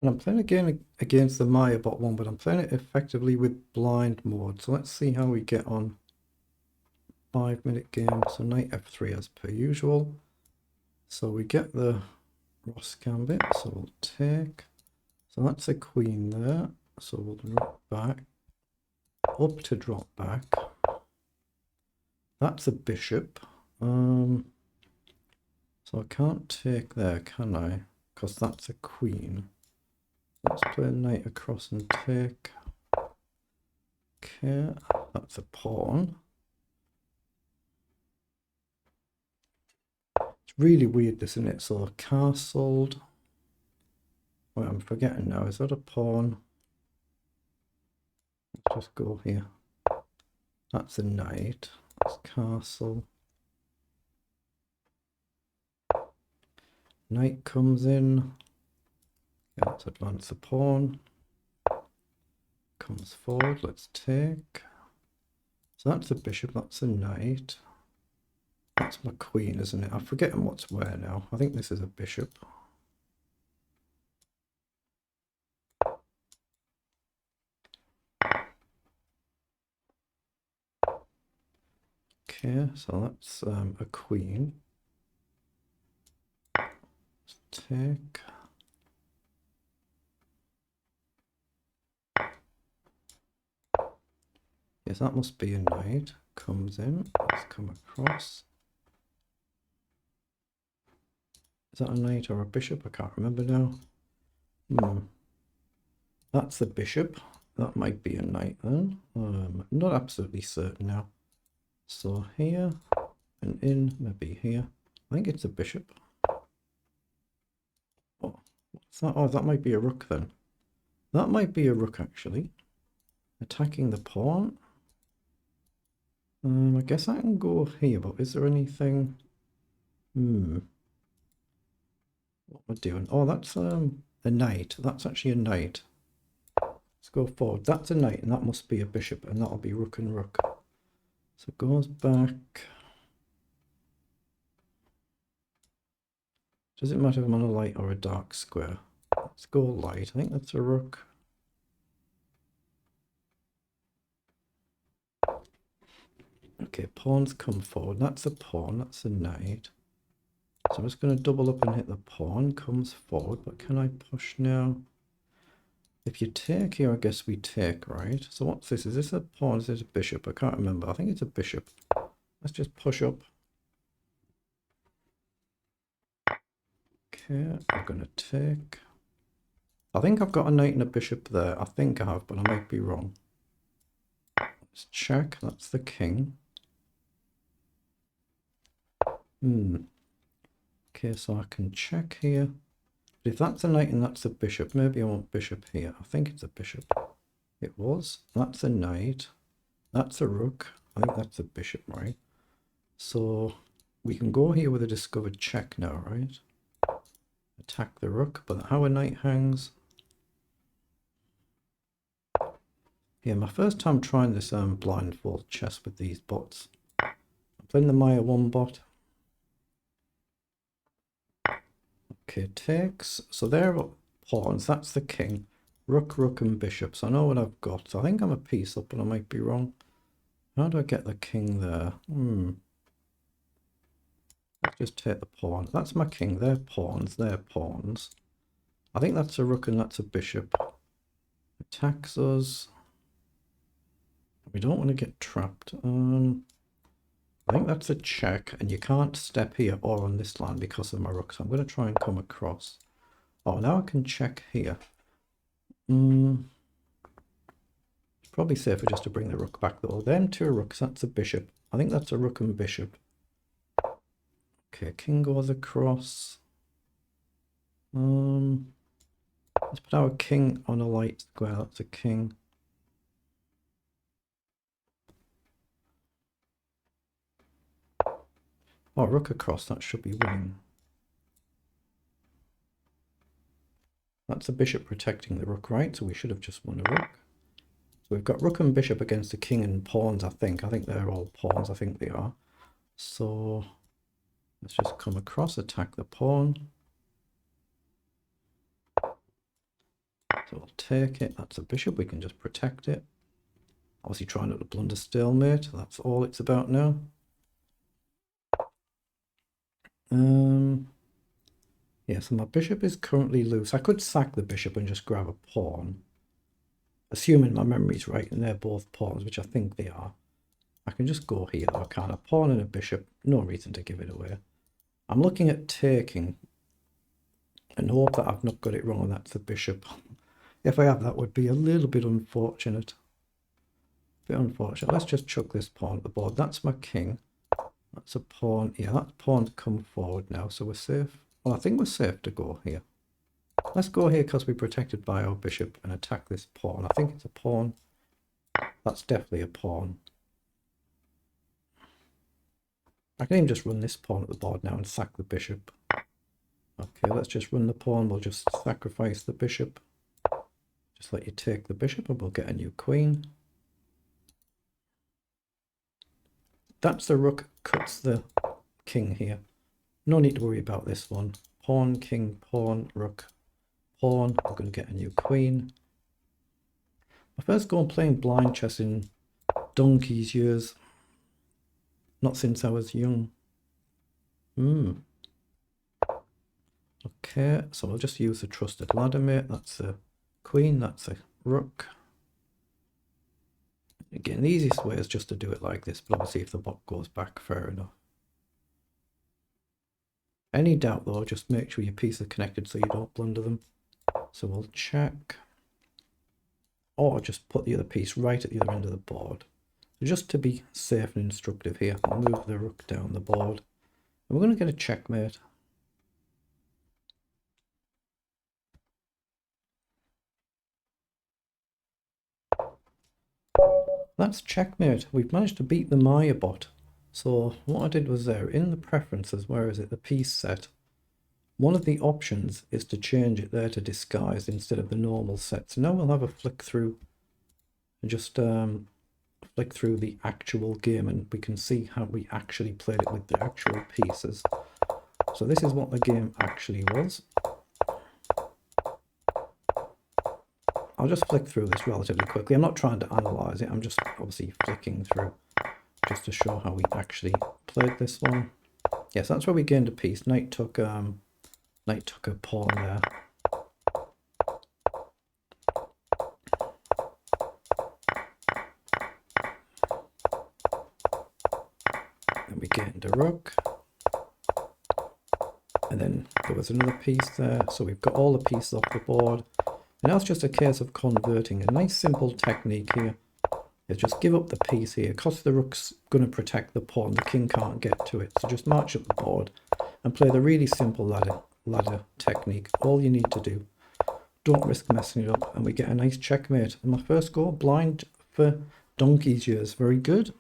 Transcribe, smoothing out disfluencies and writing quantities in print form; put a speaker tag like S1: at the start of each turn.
S1: And I'm playing again against the Maya bot one, but I'm playing it effectively with blind mode. So let's see how we get on. 5-minute game. So knight f3 as per usual. So we get the Ross Gambit. So we'll take. So that's a queen there. So we'll drop back. Up to drop back. That's a bishop. So I can't take there, can I? Because that's a queen. Let's play a knight across and take. Okay, that's a pawn. It's really weird, this, isn't it? So castled. Wait, I'm forgetting now. Is that a pawn? Let's just go here. That's a knight. That's castle. Knight comes in. Yeah, let's advance the pawn. Comes forward. Let's take. So that's a bishop. That's a knight. That's my queen, isn't it? I'm forgetting what's where now. I think this is a bishop. Okay, so that's a queen. Let's take. Yes, that must be a knight. Comes in. Let's come across. Is that a knight or a bishop? I can't remember now. That's the bishop. That might be a knight then. Not absolutely certain now. So here and in, maybe here. I think it's a bishop. Oh, what's that? Oh, that might be a rook then. That might be a rook actually. Attacking the pawn. I guess I can go here, but is there anything? What am I doing? Oh, that's a knight. That's actually a knight. Let's go forward. That's a knight, and that must be a bishop, and that'll be rook and rook. So it goes back. Does it matter if I'm on a light or a dark square? Let's go light. I think that's a rook. Okay, pawns come forward. That's a pawn. That's a knight. So I'm just going to double up and hit the pawn. Comes forward, but can I push now? If you take here, I guess we take, right? So what's this? Is this a pawn? Is this a bishop? I can't remember. I think it's a bishop. Let's just push up. Okay, I'm going to take. I think I've got a knight and a bishop there. I think I have, but I might be wrong. Let's check. That's the king. Okay, so I can check here. But if that's a knight and that's a bishop, maybe I want bishop here. I think it's a bishop. It was. That's a knight. That's a rook. I think that's a bishop, right? So we can go here with a discovered check now, right? Attack the rook, but how a knight hangs. Yeah, my first time trying this blindfold chess with these bots. I'm playing the Maia 1 bot. Okay, takes. So they're pawns. That's the king. Rook, rook, and bishop. So I know what I've got. So I think I'm a piece up, but I might be wrong. How do I get the king there? Let's just take the pawn. That's my king. They're pawns. They're pawns. I think that's a rook and that's a bishop. Attacks us. We don't want to get trapped. I think that's a check, and you can't step here or on this land because of my rook. So I'm going to try and come across. Oh, now I can check here. It's probably safer just to bring the rook back though. Them two rooks, that's a bishop. I think that's a rook and bishop. Okay, king goes across. Let's put our king on a light square. That's a king. Oh, rook across, that should be winning. That's a bishop protecting the rook, right? So we should have just won a rook. So we've got rook and bishop against the king and pawns, I think. I think they're all pawns, I think they are. So let's just come across, attack the pawn. So we'll take it. That's a bishop. We can just protect it. Obviously trying not to blunder stalemate. That's all it's about now. Yeah, so my bishop is currently loose. I could sack the bishop and just grab a pawn. Assuming my memory's right and they're both pawns, which I think they are. I can just go here though, can't I? A pawn and a bishop. No reason to give it away. I'm looking at taking and hope that I've not got it wrong and that's the bishop. If I have, that would be a little bit unfortunate. Let's just chuck this pawn at the board. That's my king. That's a pawn. Yeah, that pawn's come forward now, so we're safe. Well, I think we're safe to go here. Let's go here because we're protected by our bishop and attack this pawn. I think it's a pawn. That's definitely a pawn. I can even just run this pawn at the board now and sack the bishop. Okay, let's just run the pawn. We'll just sacrifice the bishop. Just let you take the bishop and we'll get a new queen. That's the rook, cuts the king here. No need to worry about this one. Pawn, king, pawn, rook, pawn. We're going to get a new queen. My first go on playing blind chess in donkey's years. Not since I was young. Okay, so I'll just use the trusted ladder mate. That's a queen, that's a rook. Again, the easiest way is just to do it like this, but obviously if the bot goes back, fair enough. Any doubt though, just make sure your pieces are connected so you don't blunder them. So we'll check. Or just put the other piece right at the other end of the board. So just to be safe and instructive here, I'll move the rook down the board. And we're going to get a checkmate. That's checkmate. We've managed to beat the Maia bot. So what I did was there, in the preferences, where is it, the piece set, one of the options is to change it there to disguised instead of the normal set. So now we'll have a flick through and just flick through the actual game and we can see how we actually played it with the actual pieces. So this is what the game actually was. I'll just flick through this relatively quickly. I'm not trying to analyze it. I'm just obviously flicking through just to show how we actually played this one. Yes, that's where we gained a piece. Knight took a pawn there. And we gained a rook. And then there was another piece there. So we've got all the pieces off the board. And now it's just a case of converting. A nice simple technique here is just give up the piece here. Because the rook's going to protect the pawn, the king can't get to it. So just march up the board and play the really simple ladder technique. All you need to do. Don't risk messing it up. And we get a nice checkmate. And my first go, blind for donkey's years. Very good.